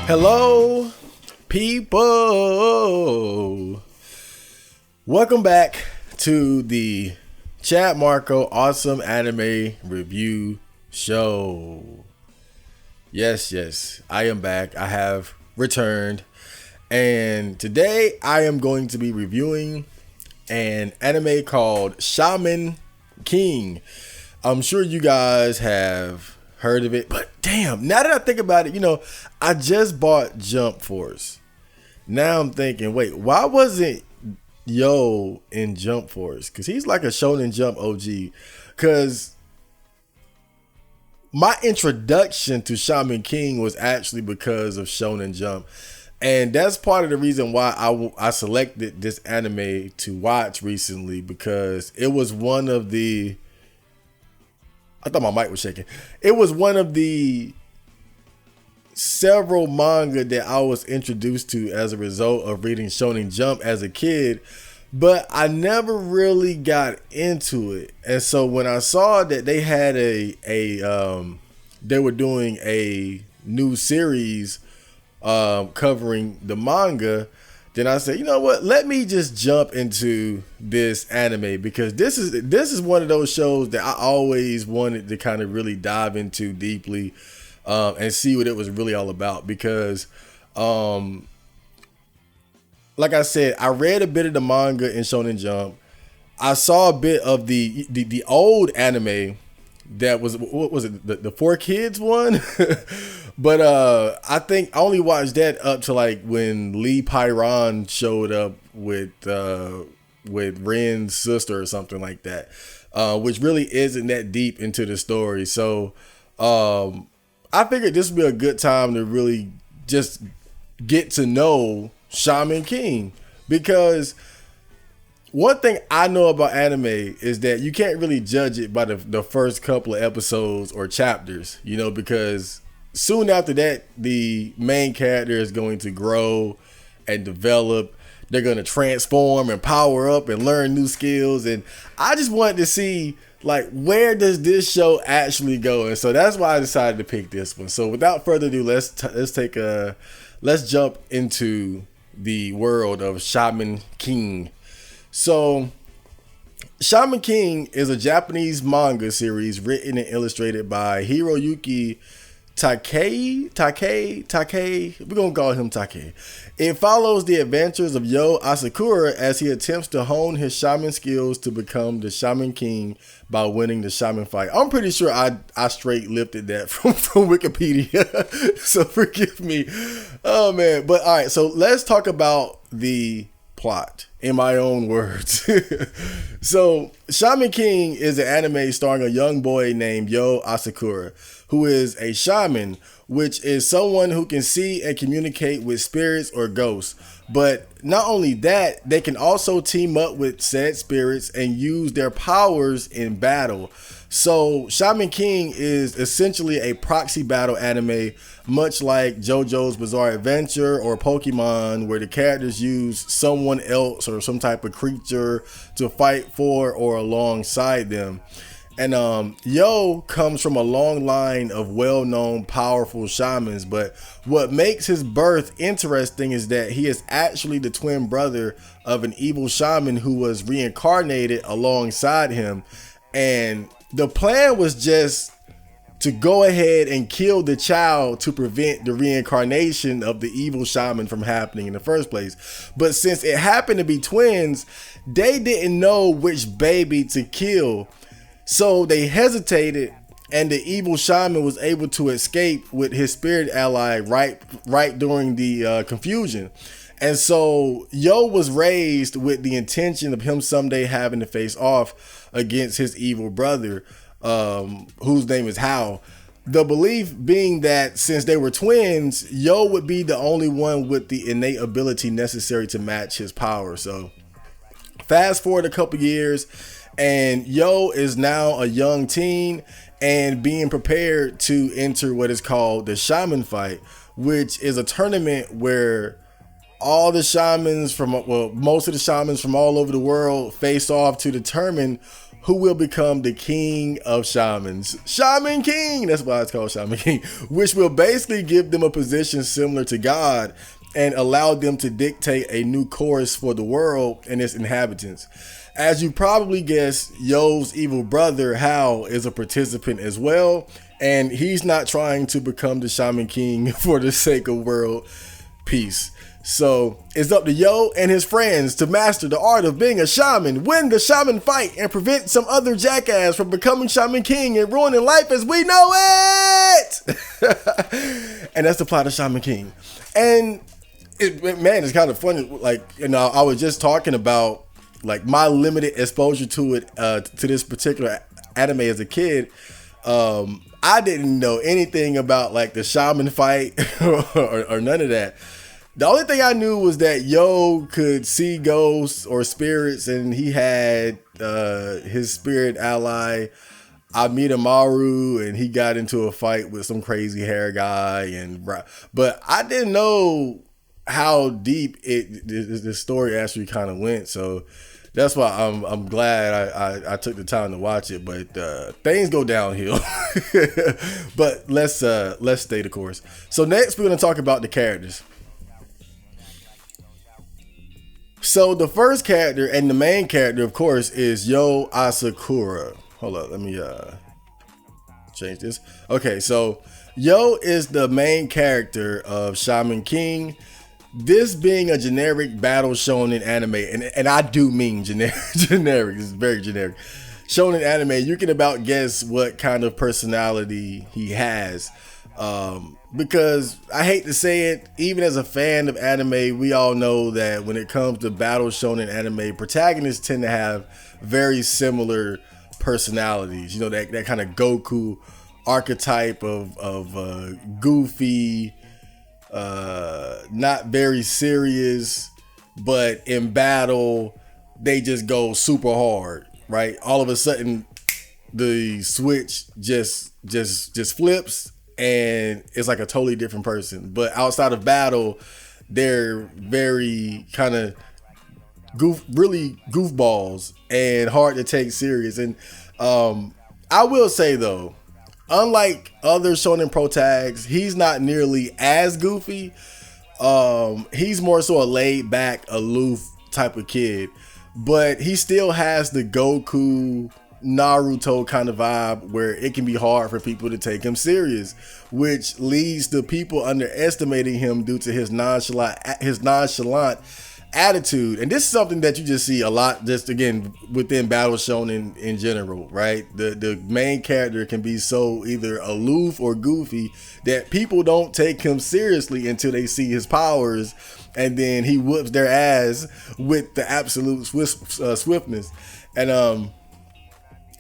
Hello, people. Welcome back to the Chad Marco Awesome Anime Review Show. Yes, I am back. I have returned. And today I am going to be reviewing an anime called Shaman King. I'm sure you guys have heard of it, but damn, now that I think about it, I just bought Jump Force. Now I'm thinking, wait, why wasn't Yo in Jump Force? Because he's like a Shonen Jump OG. Because my introduction to Shaman King was actually because of Shonen Jump. And that's part of the reason why I selected this anime to watch recently, because it was one of the... I thought my mic was shaking. It was one of the several manga that I was introduced to as a result of reading Shonen Jump as a kid, but I never really got into it. And so when I saw that they had they were doing a new series covering the manga, then I said, you know what? Let me just jump into this anime, because this is one of those shows that I always wanted to kind of really dive into deeply and see what it was really all about. Because, like I said, I read a bit of the manga in Shonen Jump. I saw a bit of the old anime that was, what was it, the 4Kids one? But I think I only watched that up to like when Lee Pyron showed up with Ren's sister or something like that, which really isn't that deep into the story. So I figured this would be a good time to really just get to know Shaman King, because one thing I know about anime is that you can't really judge it by the first couple of episodes or chapters, because soon after that, the main character is going to grow and develop. They're going to transform and power up and learn new skills. And I just wanted to see, like, where does this show actually go? And so that's why I decided to pick this one. So without further ado, let's jump into the world of Shaman King. So Shaman King is a Japanese manga series written and illustrated by Hiroyuki Takei. We're going to call him Takei. It follows the adventures of Yo Asakura as he attempts to hone his shaman skills to become the Shaman King by winning the shaman fight. I'm pretty sure I straight lifted that from Wikipedia. So forgive me. Oh, man. But all right. So let's talk about the plot in my own words. So Shaman King is an anime starring a young boy named Yo Asakura, who is a shaman, which is someone who can see and communicate with spirits or ghosts. But not only that, they can also team up with said spirits and use their powers in battle. So Shaman King is essentially a proxy battle anime, much like JoJo's Bizarre Adventure or Pokemon, where the characters use someone else or some type of creature to fight for or alongside them. And Yo comes from a long line of well-known powerful shamans, but what makes his birth interesting is that he is actually the twin brother of an evil shaman who was reincarnated alongside him. And the plan was just to go ahead and kill the child to prevent the reincarnation of the evil shaman from happening in the first place. But since it happened to be twins, they didn't know which baby to kill. So they hesitated, and the evil shaman was able to escape with his spirit ally right during the confusion. And so Yo was raised with the intention of him someday having to face off against his evil brother, whose name is Hao. The belief being that since they were twins, Yo would be the only one with the innate ability necessary to match his power. So fast forward a couple years, and Yo is now a young teen and being prepared to enter what is called the Shaman Fight, which is a tournament where all the shamans most of the shamans from all over the world face off to determine who will become the king of shamans. Shaman King, that's why it's called Shaman King, which will basically give them a position similar to God and allow them to dictate a new course for the world and its inhabitants. As you probably guessed, Yo's evil brother, Hal, is a participant as well, and he's not trying to become the Shaman King for the sake of world peace. So it's up to Yo and his friends to master the art of being a shaman, win the shaman fight, and prevent some other jackass from becoming Shaman King and ruining life as we know it. And that's the plot of Shaman King. And man, it's kind of funny. Like, I was just talking about like my limited exposure to it, to this particular anime as a kid. I didn't know anything about like the shaman fight or none of that. The only thing I knew was that Yo could see ghosts or spirits, and he had his spirit ally Amidamaru, and he got into a fight with some crazy hair guy. But I didn't know how deep the story actually kind of went. So that's why I'm glad I took the time to watch it. But things go downhill. But let's stay the course. So next we're gonna talk about the characters. So the first character and the main character, of course, is Yo Asakura. Hold up, let me change this. Okay, so Yo is the main character of Shaman King. This being a generic battle shonen anime, and I do mean generic. It's very generic. Shonen anime, you can about guess what kind of personality he has. Because I hate to say it, even as a fan of anime, we all know that when it comes to battle shonen anime, protagonists tend to have very similar personalities. You know, that kind of Goku archetype of goofy, not very serious, but in battle they just go super hard, right? All of a sudden the switch just flips and it's like a totally different person. But outside of battle, they're very kind of really goofballs and hard to take serious. And I will say though, unlike other shonen protags, he's not nearly as goofy. He's more so a laid back, aloof type of kid, but he still has the Goku Naruto kind of vibe where it can be hard for people to take him serious, which leads to people underestimating him due to his nonchalant attitude. And this is something that you just see a lot, just again within battle shonen in general, right? The main character can be so either aloof or goofy that people don't take him seriously until they see his powers, and then he whoops their ass with the absolute swiftness. And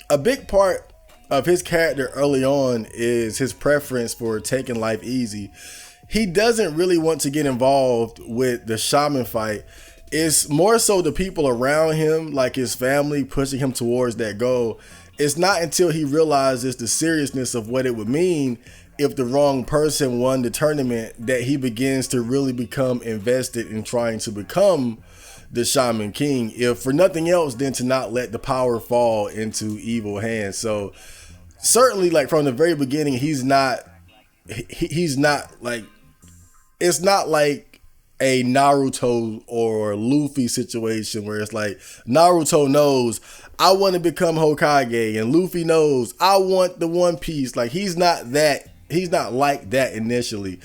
a big part of his character early on is his preference for taking life easy. He doesn't really want to get involved with the shaman fight. It's more so the people around him, like his family, pushing him towards that goal. It's not until he realizes the seriousness of what it would mean if the wrong person won the tournament that he begins to really become invested in trying to become the Shaman King, if for nothing else than to not let the power fall into evil hands. So certainly, like from the very beginning, he's not like, it's not like a Naruto or Luffy situation where it's like Naruto knows I want to become Hokage and Luffy knows I want the One Piece. Like he's not like that initially.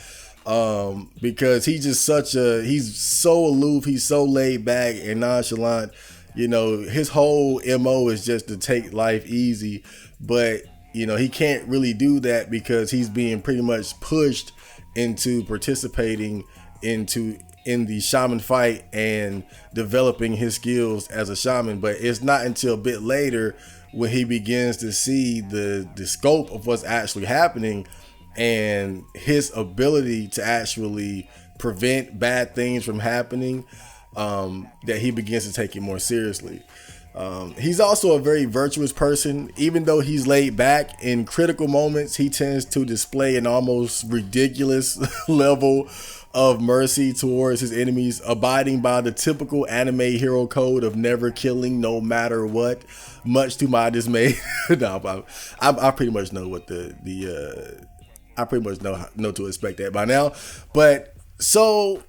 Because he's just he's so aloof, he's so laid back and nonchalant. You know, his whole MO is just to take life easy, but you know, he can't really do that because he's being pretty much pushed into participating in the shaman fight and developing his skills as a shaman. But it's not until a bit later when he begins to see the scope of what's actually happening and his ability to actually prevent bad things from happening, that he begins to take it more seriously. He's also a very virtuous person. Even though he's laid back, in critical moments, he tends to display an almost ridiculous level of mercy towards his enemies, abiding by the typical anime hero code of never killing no matter what, much to my dismay. No, I pretty much know what I pretty much know to expect that by now. But so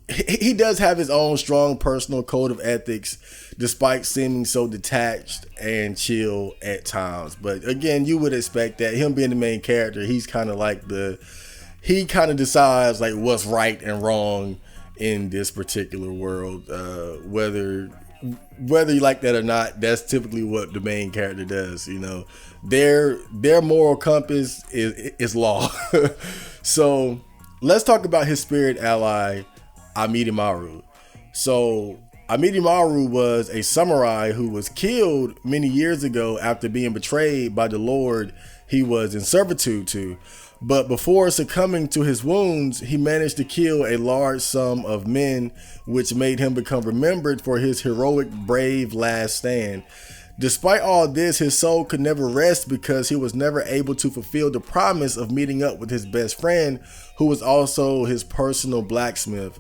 he does have his own strong personal code of ethics, despite seeming so detached and chill at times. But again, you would expect that, him being the main character, he's kind of like he kind of decides like what's right and wrong in this particular world. Whether you like that or not, that's typically what the main character does. You know, their moral compass is law. So let's talk about his spirit ally, Amidimaru. So Amidimaru was a samurai who was killed many years ago after being betrayed by the lord he was in servitude to. But before succumbing to his wounds, he managed to kill a large sum of men, which made him become remembered for his heroic, brave last stand. Despite all this, his soul could never rest because he was never able to fulfill the promise of meeting up with his best friend, who was also his personal blacksmith.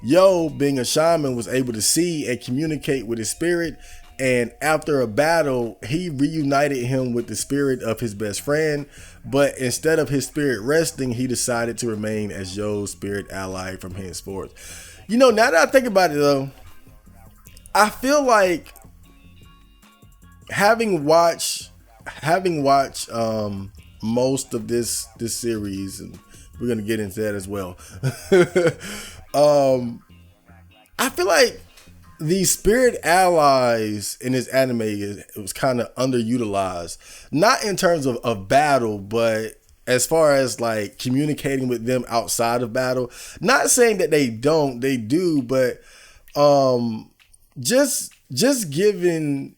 Yo, being a shaman, was able to see and communicate with his spirit, and after a battle, he reunited him with the spirit of his best friend. But instead of his spirit resting, he decided to remain as Yo's spirit ally from henceforth. You know, now that I think about it though, I feel like having watched most of this series, and we're gonna get into that as well. I feel like the spirit allies in this anime, it was kind of underutilized. Not in terms of battle, but as far as like communicating with them outside of battle. Not saying that they do, but just given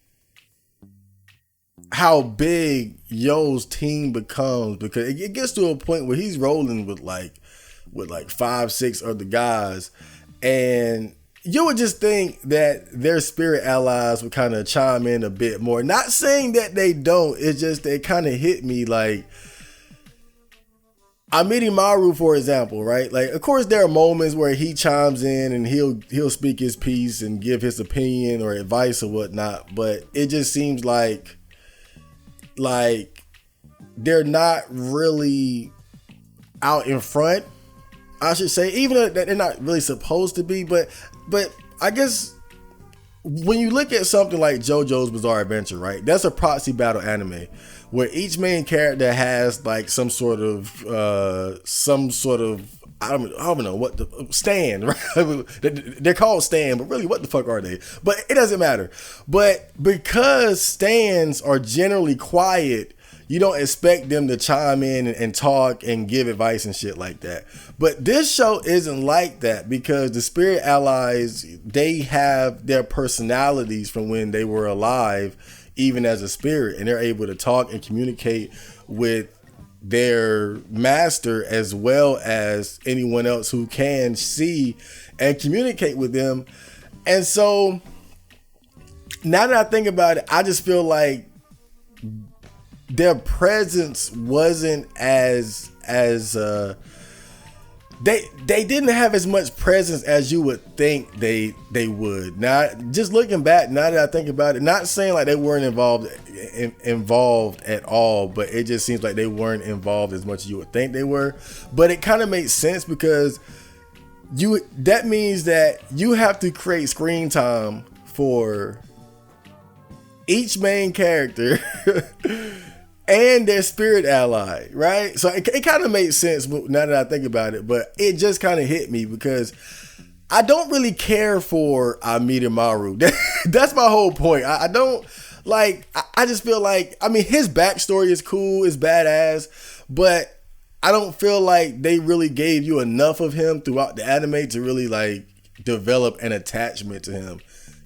how big Yo's team becomes, because it gets to a point where he's rolling with like 5-6 other guys, and you would just think that their spirit allies would kind of chime in a bit more. Not saying that they don't, it's just they kind of hit me like Amidimaru, for example, right? Like, of course, there are moments where he chimes in and he'll speak his piece and give his opinion or advice or whatnot, but it just seems like they're not really out in front, I should say, even though they're not really supposed to be. But I guess when you look at something like JoJo's Bizarre Adventure, right, that's a proxy battle anime where each main character has like some sort of I don't know what the stand, right? They're called stand, but really, what the fuck are they? But it doesn't matter. But because stands are generally quiet, you don't expect them to chime in and talk and give advice and shit like that. But this show isn't like that, because the spirit allies, they have their personalities from when they were alive, even as a spirit, and they're able to talk and communicate with their master as well as anyone else who can see and communicate with them. And so now that I think about it, I just feel like their presence wasn't as they didn't have as much presence as you would think they would. Now, just looking back, now that I think about it, not saying like they weren't involved at all, but it just seems like they weren't involved as much as you would think they were. But it kind of makes sense, because that means that you have to create screen time for each main character and their spirit ally, right? So it kind of makes sense now that I think about it, but it just kind of hit me because I don't really care for Amidimaru. That's my whole point. I don't like, I just feel like, I mean, his backstory is cool, it's badass, but I don't feel like they really gave you enough of him throughout the anime to really like develop an attachment to him.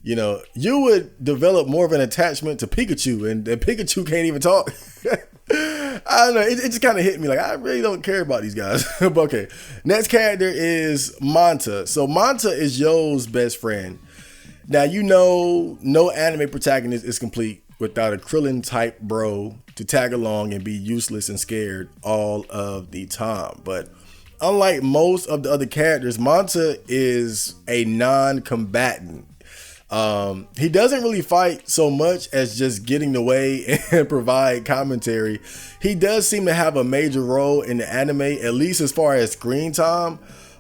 You know, you would develop more of an attachment to Pikachu, and Pikachu can't even talk. I don't know. It just kind of hit me like, I really don't care about these guys. But okay. Next character is Manta. So Manta is Yo's best friend. Now, you know, no anime protagonist is complete without a Krillin type bro to tag along and be useless and scared all of the time. But unlike most of the other characters, Manta is a non-combatant. He doesn't really fight so much as just get in the way and provide commentary. He does seem to have a major role in the anime, at least as far as screen time.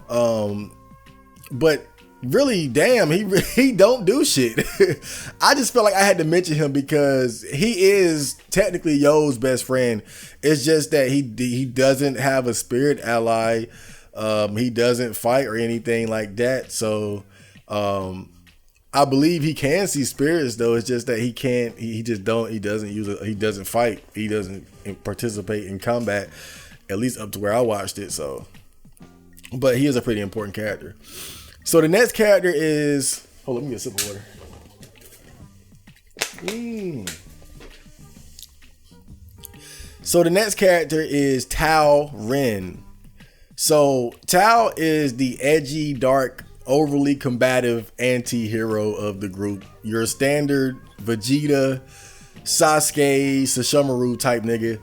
But really, damn, he don't do shit. I just felt like I had to mention him because he is technically Yo's best friend. It's just that he doesn't have a spirit ally. He doesn't fight or anything like that. So, I believe he can see spirits though. It's just that he can't. He just don't. He doesn't fight. He doesn't participate in combat. At least up to where I watched it. So, but he is a pretty important character. So the next character is. Hold on, let me get a sip of water. So the next character is Tauren. So Tau is the edgy, dark, overly combative anti-hero of the group. Your standard Vegeta, Sasuke, Sesshomaru type nigga.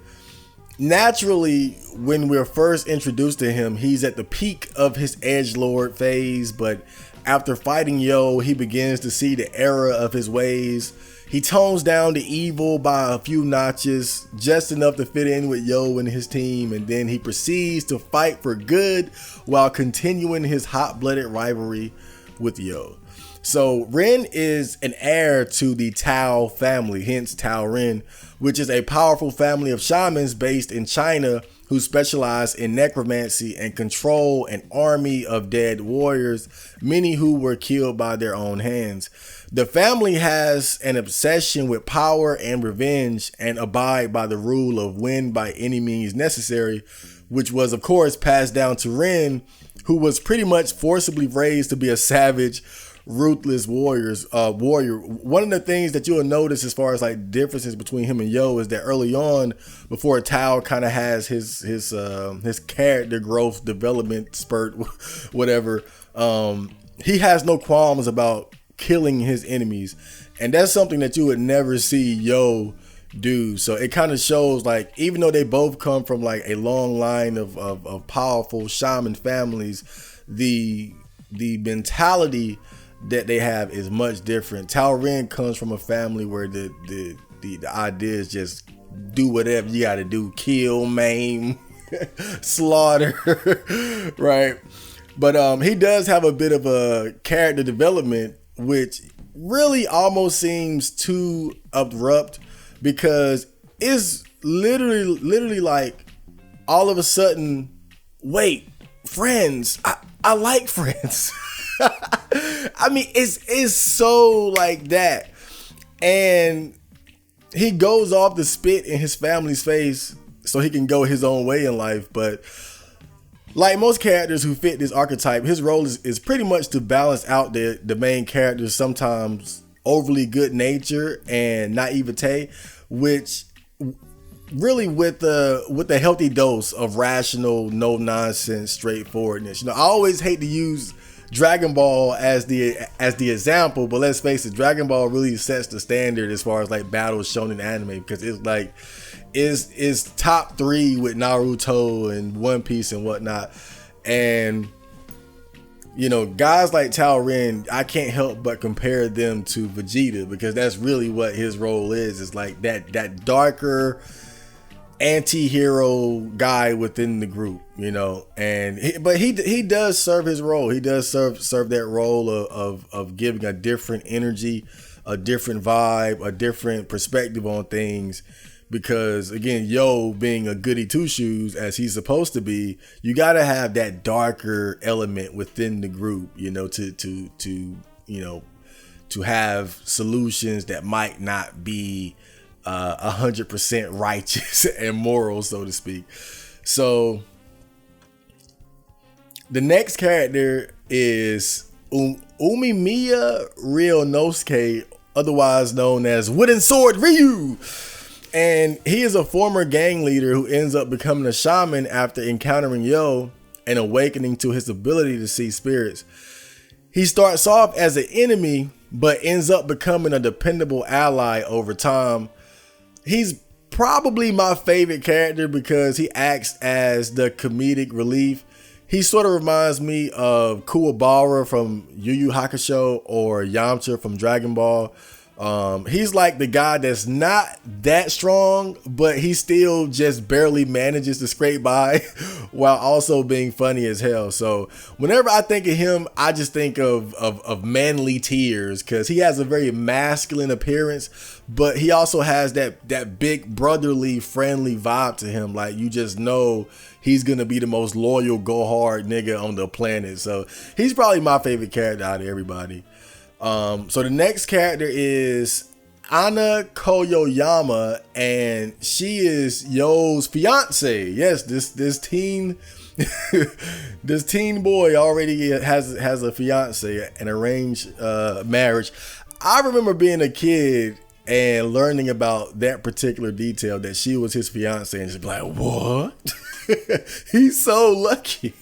Naturally, when we're first introduced to him, he's at the peak of his edgelord phase, but after fighting Yo, he begins to see the error of his ways. He tones down the evil by a few notches, just enough to fit in with Yo and his team, and then he proceeds to fight for good while continuing his hot-blooded rivalry with Yo. So Ren is an heir to the Tao family, hence Tauren, which is a powerful family of shamans based in China who specialize in necromancy and control an army of dead warriors, many who were killed by their own hands. The family has an obsession with power and revenge and abide by the rule of win by any means necessary, which was of course passed down to Ren, who was pretty much forcibly raised to be a savage, ruthless warrior. One of the things that you'll notice as far as like differences between him and Yo is that early on, before Tao kind of has his character growth development spurt, whatever, he has no qualms about killing his enemies, and that's something that you would never see Yo do. So it kind of shows, like, even though they both come from like a long line of powerful shaman families, the mentality that they have is much different. Tauren comes from a family where the idea is just do whatever you got to do, kill, maim, slaughter, right? But he does have a bit of a character development, which really almost seems too abrupt, because it's literally like all of a sudden, wait, friends, I like friends. I mean, it's so like that, and he goes off to spit in his family's face so he can go his own way in life. But like most characters who fit this archetype, his role is pretty much to balance out the main character's sometimes overly good nature and naivete, which really with a healthy dose of rational, no nonsense straightforwardness. You know, I always hate to use Dragon Ball as the example, but let's face it, Dragon Ball really sets the standard as far as like battles shown in anime, because it's like is top 3 with Naruto and One Piece and whatnot. And you know, guys like Tauren, I can't help but compare them to Vegeta, because that's really what his role is. It's like that darker anti-hero guy within the group, you know. And he does serve his role. He does serve that role of giving a different energy, a different vibe, a different perspective on things. Because again, Yo being a goody two shoes as he's supposed to be, you got to have that darker element within the group, you know, to you know, to have solutions that might not be 100% righteous and moral, so to speak. So the next character is Umemiya Ryunosuke, otherwise known as Wooden Sword Ryu. And he is a former gang leader who ends up becoming a shaman after encountering Yo and awakening to his ability to see spirits. He starts off as an enemy but ends up becoming a dependable ally over time. He's probably my favorite character because he acts as the comedic relief. He sort of reminds me of Kuwabara from Yu Yu Hakusho or Yamcha from Dragon Ball. He's like the guy that's not that strong, but he still just barely manages to scrape by while also being funny as hell. So whenever I think of him, I just think of manly tears because he has a very masculine appearance, but he also has that big brotherly friendly vibe to him. Like you just know he's gonna be the most loyal, go hard nigga on the planet. So he's probably my favorite character out of everybody. So the next character is Ana Koyoyama, and she is Yo's fiance. Yes, this teen this teen boy already has a fiance, an arranged marriage. I remember being a kid and learning about that particular detail, that she was his fiance, and just like, what? He's so lucky.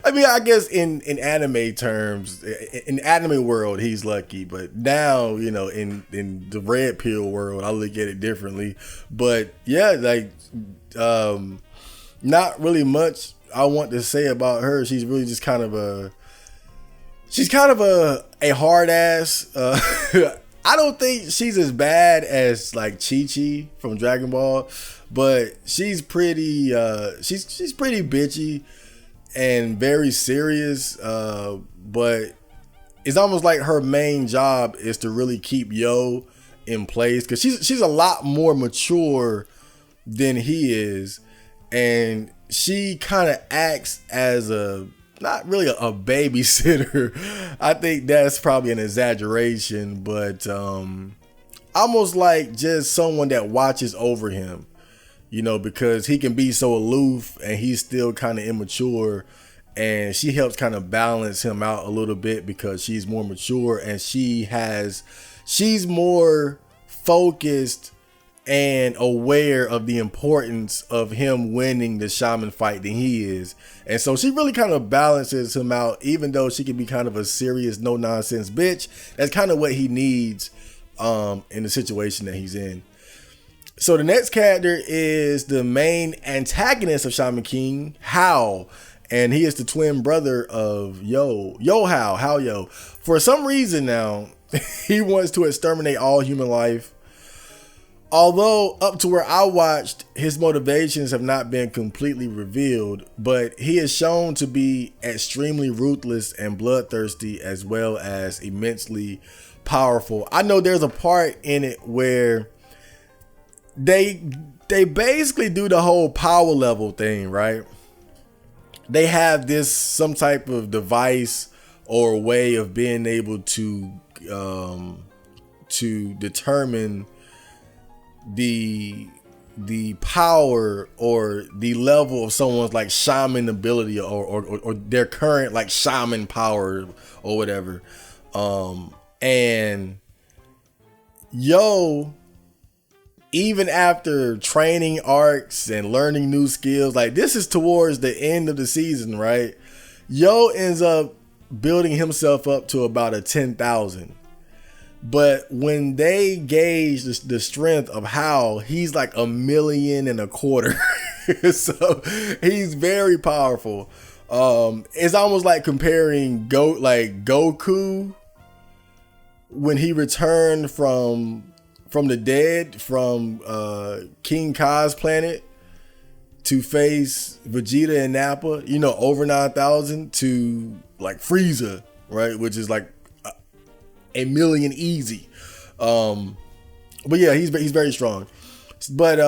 I mean, I guess in anime terms, in anime world, he's lucky. But now, you know, in the red pill world, I look at it differently. But yeah, like, not really much I want to say about her. She's really just kind of a hard ass. I don't think she's as bad as like Chi-Chi from Dragon Ball, but she's pretty she's pretty bitchy and very serious, but it's almost like her main job is to really keep Yo in place, because she's a lot more mature than he is, and she kind of acts as not really a babysitter. I think that's probably an exaggeration, but almost like just someone that watches over him. You know, because he can be so aloof and he's still kind of immature, and she helps kind of balance him out a little bit because she's more mature and she's more focused and aware of the importance of him winning the shaman fight than he is. And so she really kind of balances him out, even though she can be kind of a serious, no nonsense bitch. That's kind of what he needs in the situation that he's in. So the next character is the main antagonist of Shaman King, Hao, and he is the twin brother of Hao Yo. For some reason now, he wants to exterminate all human life. Although up to where I watched, his motivations have not been completely revealed, but he is shown to be extremely ruthless and bloodthirsty, as well as immensely powerful. I know there's a part in it where they basically do the whole power level thing, right? They have some type of device or way of being able to determine the power or the level of someone's like shaman ability or their current like shaman power or whatever. And Yo, even after training arcs and learning new skills, like this is towards the end of the season, right? Yo ends up building himself up to about a 10,000. But when they gauge the strength of Hao, he's like 1.25 million. So he's very powerful. It's almost like comparing Goku when he returned from the dead from King Kai's planet to face Vegeta and Nappa, you know, over 9,000, to like Frieza, right, which is like 1 million easy. But yeah, he's very strong. But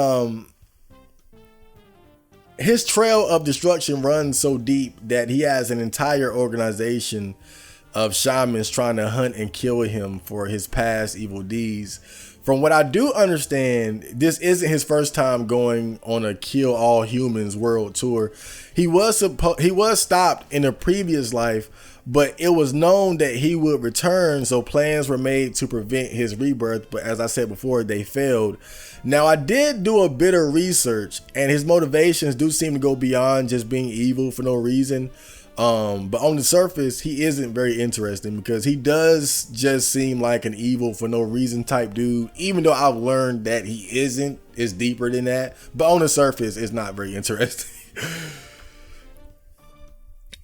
his trail of destruction runs so deep that he has an entire organization of shamans trying to hunt and kill him for his past evil deeds. From what I do understand, this isn't his first time going on a kill all humans world tour. He was stopped in a previous life, but it was known that he would return, so plans were made to prevent his rebirth, but as I said before, they failed. Now, I did do a bit of research, and his motivations do seem to go beyond just being evil for no reason. But on the surface, he isn't very interesting because he does just seem like an evil for no reason type dude. Even though I've learned that he isn't, it's deeper than that. But on the surface, it's not very interesting.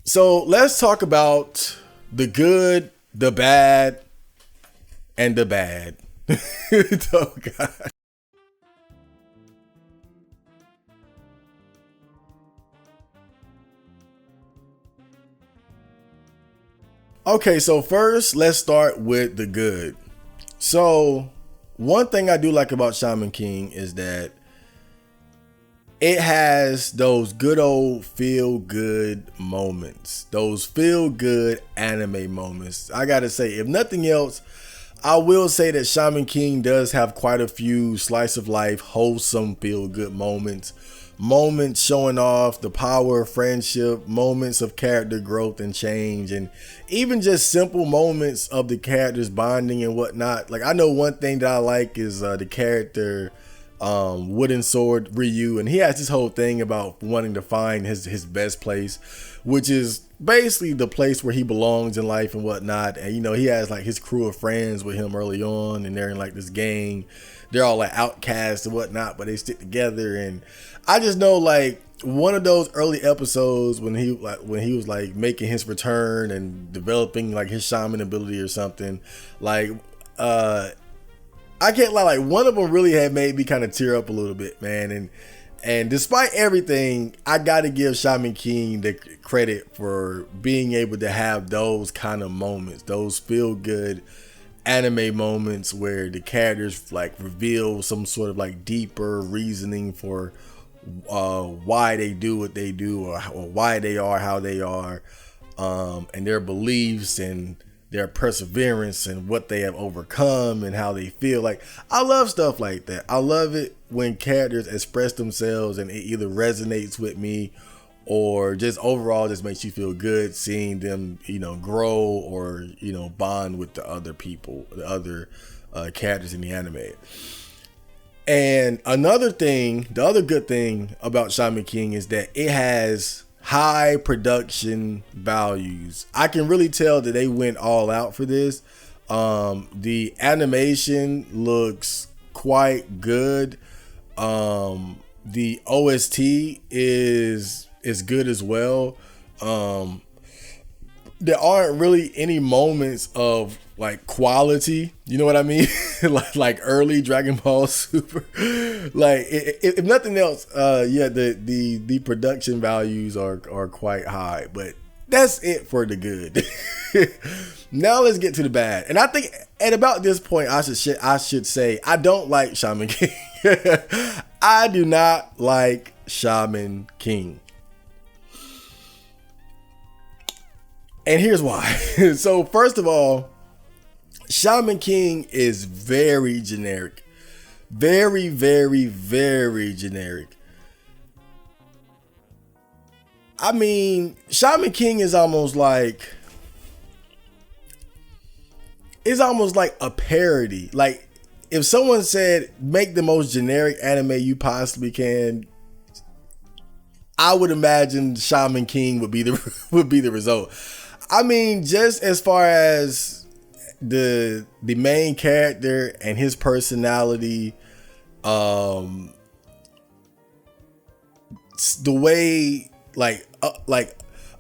So let's talk about the good, the bad, and the bad. Oh God. Okay, so first let's start with the good. So one thing I do like about Shaman King is that it has those good old feel good moments, those feel good anime moments. I gotta say, if nothing else, I will say that Shaman King does have quite a few slice of life, wholesome, feel good moments. Moments showing off the power of friendship, moments of character growth and change, and even just simple moments of the characters bonding and whatnot. Like, I know one thing that I like is the character Wooden Sword Ryu, and he has this whole thing about wanting to find his best place, which is basically the place where he belongs in life and whatnot. And you know, he has like his crew of friends with him early on, and they're in like this gang. They're all like outcasts and whatnot, but they stick together. And I just know, like, one of those early episodes when he was like making his return and developing like his shaman ability or something, like I can't lie, like one of them really had made me kind of tear up a little bit, man. And despite everything, I gotta give Shaman King the credit for being able to have those kind of moments, those feel good anime moments where the characters like reveal some sort of like deeper reasoning for why they do what they do, or why they are how they are, and their beliefs and their perseverance and what they have overcome and how they feel. Like, I love stuff like that. I love it when characters express themselves and it either resonates with me or just overall just makes you feel good seeing them, you know, grow or, you know, bond with the other people, the other characters in the anime. And another thing, the other good thing about Shaman King is that it has high production values. I can really tell that they went all out for this. The animation looks quite good. The OST is good as well. There aren't really any moments of like quality, you know what I mean? like early Dragon Ball Super. Like, if nothing else, yeah, the production values are quite high, but that's it for the good. Now let's get to the bad. And I think at about this point, I should say I don't like Shaman King. I do not like Shaman King. And here's why. So first of all, Shaman King is very generic. Very, very, very generic. I mean, Shaman King is almost like a parody. Like, if someone said, make the most generic anime you possibly can, I would imagine Shaman King would be the result. I mean, just as far as the main character and his personality, the way like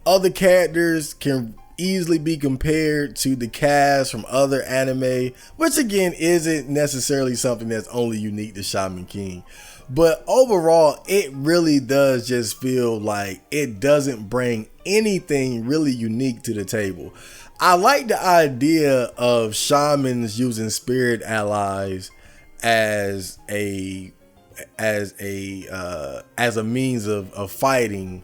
other characters can easily be compared to the cast from other anime, which again isn't necessarily something that's only unique to Shaman King. But overall, it really does just feel like it doesn't bring anything really unique to the table. I like the idea of shamans using spirit allies as a means of fighting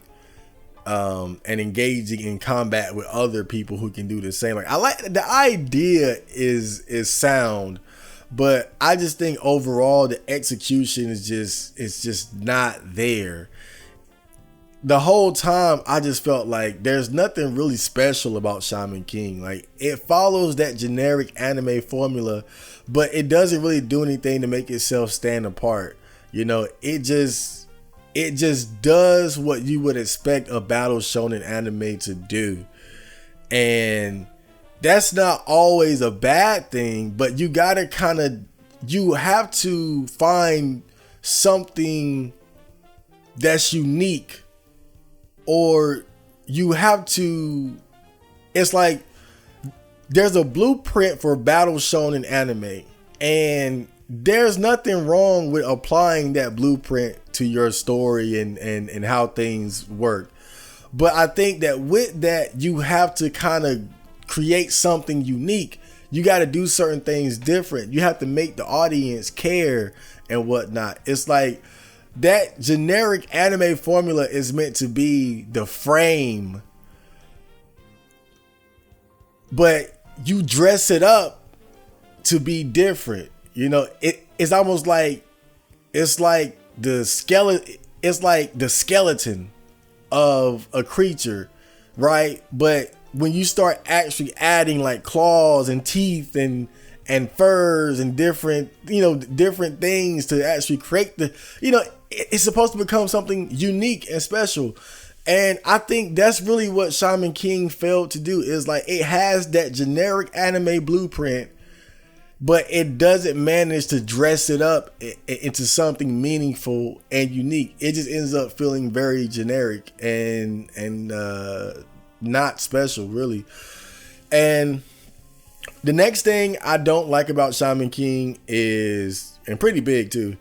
and engaging in combat with other people who can do the same. Like, I like the idea is sound, but I just think overall the execution is just not there. The whole time I just felt like there's nothing really special about Shaman King. Like, it follows that generic anime formula, but it doesn't really do anything to make itself stand apart. You know, it just it just does what you would expect a battle shonen anime to do. And that's not always a bad thing, but you gotta you have to find something that's unique, or you have to, it's like there's a blueprint for battle shonen anime, and there's nothing wrong with applying that blueprint to your story and how things work. But I think that with that, you have to kind of create something unique. You got to do certain things different. You have to make the audience care and whatnot. It's like that generic anime formula is meant to be the frame, but you dress it up to be different. You know, it's almost like it's like the skeleton of a creature, right? But when you start actually adding like claws and teeth and furs and different things to actually create it's supposed to become something unique and special. And I think that's really what Shaman King failed to do, is like it has that generic anime blueprint, but it doesn't manage to dress it up into something meaningful and unique. It just ends up feeling very generic and not special, really. And the next thing I don't like about Shaman King is, and pretty big too,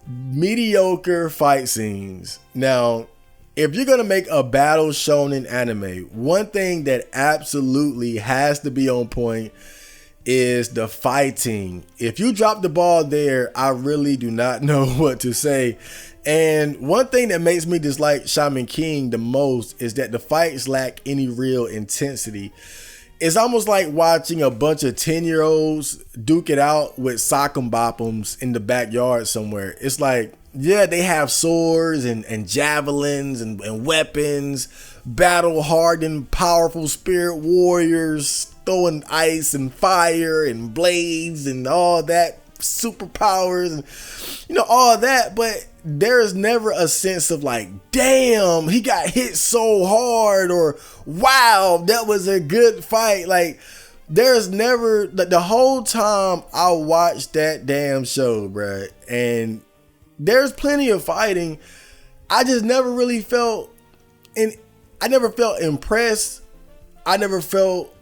mediocre fight scenes. Now, if you're going to make a battle shonen anime, one thing that absolutely has to be on point is the fighting. If you drop the ball there, I really do not know what to say. And one thing that makes me dislike Shaman King the most is that the fights lack any real intensity. It's almost like watching a bunch of 10-year-olds duke it out with sock'em bop'ems in the backyard somewhere. It's like, yeah, they have swords and javelins and weapons, battle hardened, powerful spirit warriors throwing ice and fire and blades and all that, superpowers and all that, but there's never a sense of like, damn, he got hit so hard, or wow, that was a good fight. Like, there's never, the whole time I watched that damn show, bruh, and there's plenty of fighting, I just never really felt, and I never felt impressed. I never felt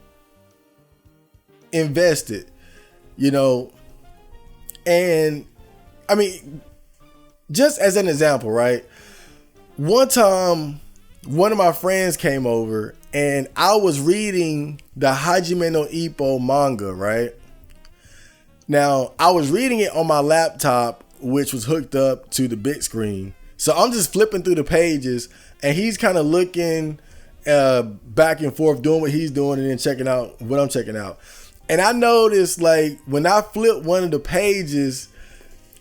invested, and I mean, just as an example, right? One time, one of my friends came over and I was reading the Hajime no Ippo manga, right? Now, I was reading it on my laptop, which was hooked up to the big screen. So I'm just flipping through the pages and he's kind of looking back and forth, doing what he's doing and then checking out what I'm checking out. And I noticed, like, when I flipped one of the pages,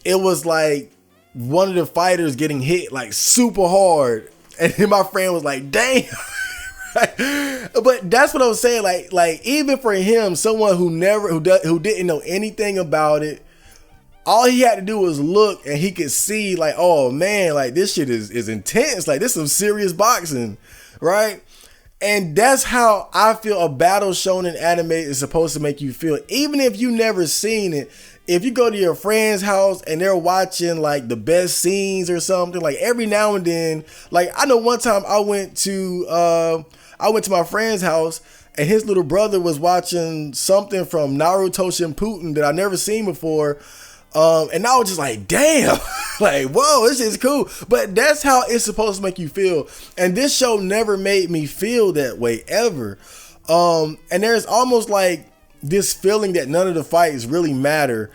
it was like one of the fighters getting hit like super hard. And then my friend was like, damn. But that's what I was saying. Like even for him, someone who didn't know anything about it, all he had to do was look and he could see like, oh man, like this shit is intense. Like this is some serious boxing, right? And that's how I feel a battle shonen anime is supposed to make you feel. Even if you never seen it, if you go to your friend's house and they're watching like the best scenes or something, like every now and then, like I know one time I went to my friend's house and his little brother was watching something from Naruto Shippuden that I never seen before. And I was just like, damn, like, whoa, this is cool. But that's how it's supposed to make you feel. And this show never made me feel that way ever. And there's almost like this feeling that none of the fights really matter.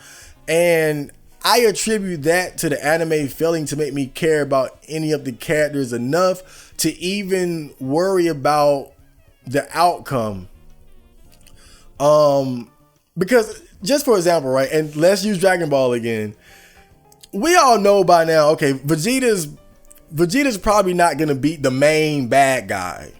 And I attribute that to the anime failing to make me care about any of the characters enough to even worry about the outcome. Because just for example, right, and let's use Dragon Ball again. We all know by now, okay, Vegeta's probably not going to beat the main bad guy.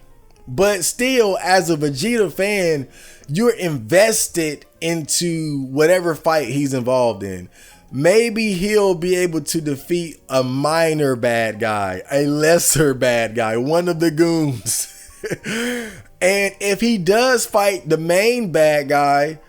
But still, as a Vegeta fan, you're invested into whatever fight he's involved in. maybe he'll be able to defeat a minor bad guy, a lesser bad guy, one of the goons. And if he does fight the main bad guy,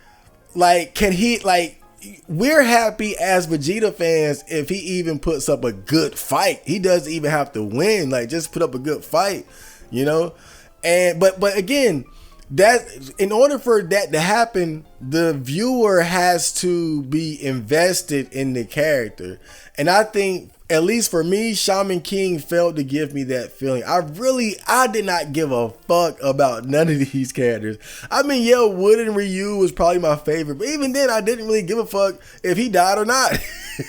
like, can he, like, we're happy as Vegeta fans if he even puts up a good fight. He doesn't even have to win, like, just put up a good fight, you know? And but again, that in order for that to happen, the viewer has to be invested in the character. And I think, at least for me, Shaman King failed to give me that feeling. I did not give a fuck about none of these characters. I mean, yeah, Wood and Ryu was probably my favorite, but even then, I didn't really give a fuck if he died or not.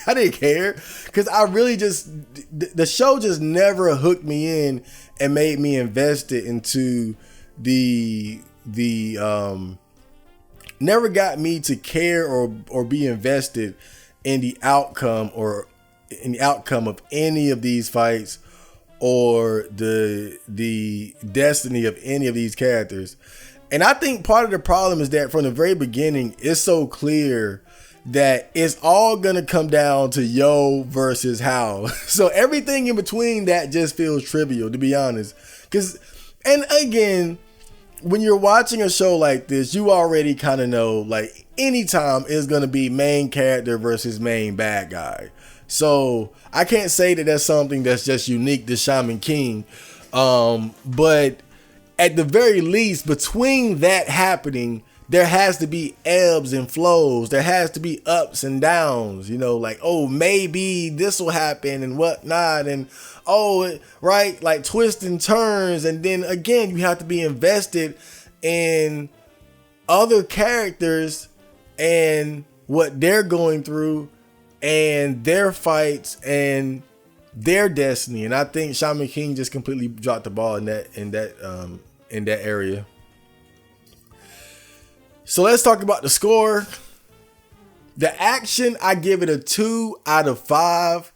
I didn't care, because I really just, the show just never hooked me in and made me invested into never got me to care or be invested in the outcome of any of these fights, or the destiny of any of these characters. And I think part of the problem is that from the very beginning, it's so clear that it's all gonna come down to Yo versus How. So everything in between that just feels trivial, to be honest. And again, when you're watching a show like this, you already kind of know, like, anytime it's gonna be main character versus main bad guy. So I can't say that that's something that's just unique to Shaman King. But at the very least, between that happening, there has to be ebbs and flows. There has to be ups and downs, you know, like, oh, maybe this will happen and whatnot. And, oh, right, like twists and turns. And then again, you have to be invested in other characters and what they're going through and their fights and their destiny. And I think Shaman King just completely dropped the ball in that area. So let's talk about the score. The action, I give it a 2 out of 5.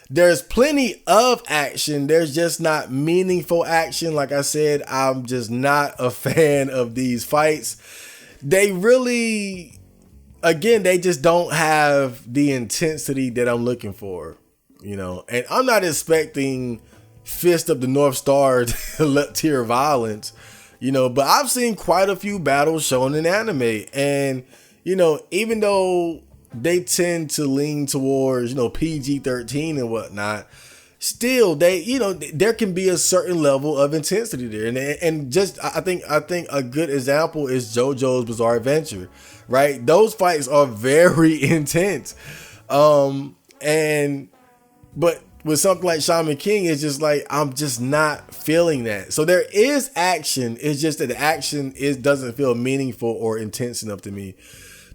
There's plenty of action. There's just not meaningful action. Like I said, I'm just not a fan of these fights. They really, again, they just don't have the intensity that I'm looking for, you know. And I'm not expecting Fist of the North Star tier violence, you know, but I've seen quite a few battles shown in anime. And, you know, even though they tend to lean towards, you know, PG-13 and whatnot, still they, you know, there can be a certain level of intensity there. And just, I think a good example is JoJo's Bizarre Adventure, right? Those fights are very intense. But with something like Shaman King, it's just like, I'm just not feeling that. So there is action. It's just that the action doesn't feel meaningful or intense enough to me.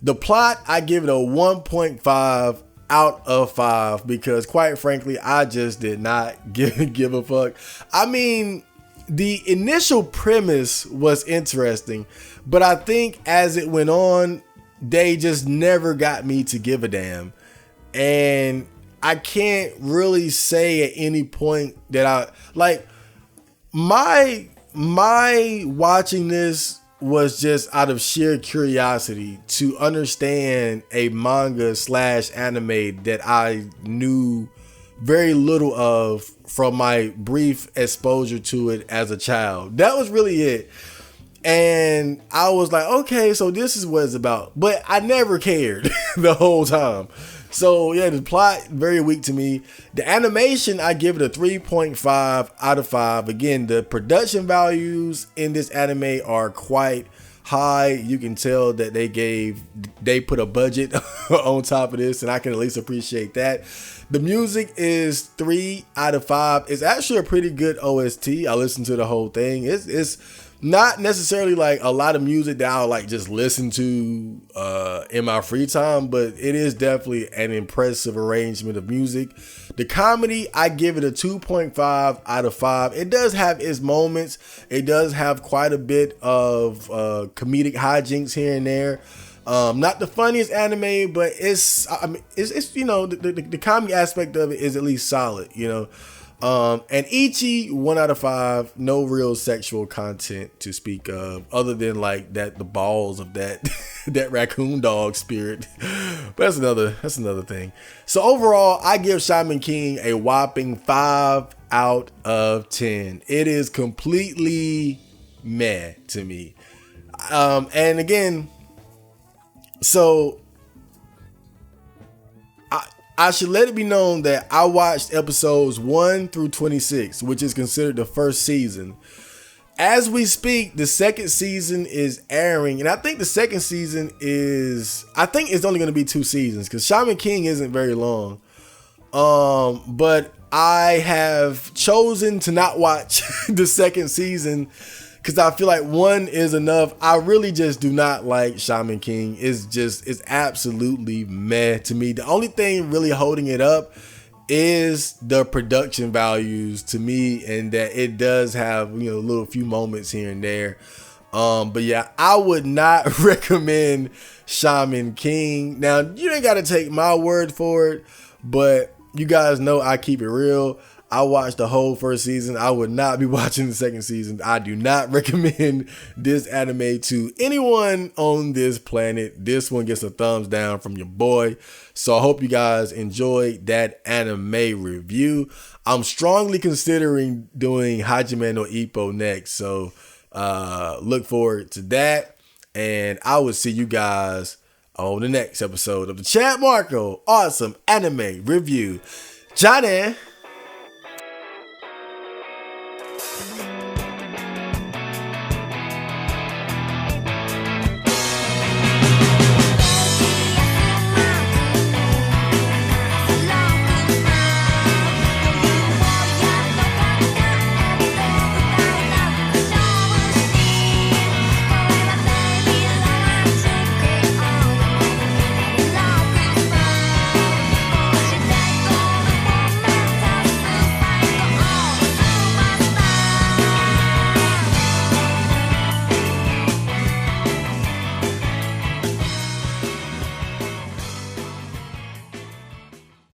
The plot, I give it a 1.5 out of 5 because, quite frankly, I just did not give a fuck. I mean, the initial premise was interesting, but I think as it went on, they just never got me to give a damn. And I can't really say at any point that I like my watching this was just out of sheer curiosity to understand a manga / anime that I knew very little of from my brief exposure to it as a child. That was really it. And I was like, okay, so this is what it's about. But I never cared the whole time. So yeah, the plot, very weak to me. The animation, I give it a 3.5 out of 5. Again, the production values in this anime are quite high. You can tell that they put a budget on top of this, and I can at least appreciate that. The music is 3 out of 5. It's actually a pretty good OST. I listened to the whole thing. It's not necessarily like a lot of music that I'll like just listen to in my free time, but it is definitely an impressive arrangement of music. The comedy, I give it a 2.5 out of 5. It does have its moments. It does have quite a bit of comedic hijinks here and there. Not the funniest anime, but it's you know, the comedy aspect of it is at least solid, you know. And Ichi, 1 out of 5. No real sexual content to speak of, other than like that the balls of that that raccoon dog spirit. But that's another thing. So overall, I give Shaman King a whopping 5 out of 10. It is completely meh to me. And again, so I should let it be known that I watched episodes 1 through 26, which is considered the first season. As we speak, the second season is airing, and I think the second season I think it's only going to be 2 seasons because Shaman King isn't very long. But I have chosen to not watch the second season because I feel like 1 is enough. I really just do not like Shaman King. It's absolutely meh to me. The only thing really holding it up is the production values to me, and that it does have, you know, a little few moments here and there. But yeah, I would not recommend Shaman King. Now, you ain't got to take my word for it, but you guys know I keep it real. I watched the whole first season. I would not be watching the second season. I do not recommend this anime to anyone on this planet. This one gets a thumbs down from your boy. So I hope you guys enjoyed that anime review. I'm strongly considering doing Hajime no Ippo next. So look forward to that. And I will see you guys on the next episode of the Chad Marco Awesome Anime Review. Johnny.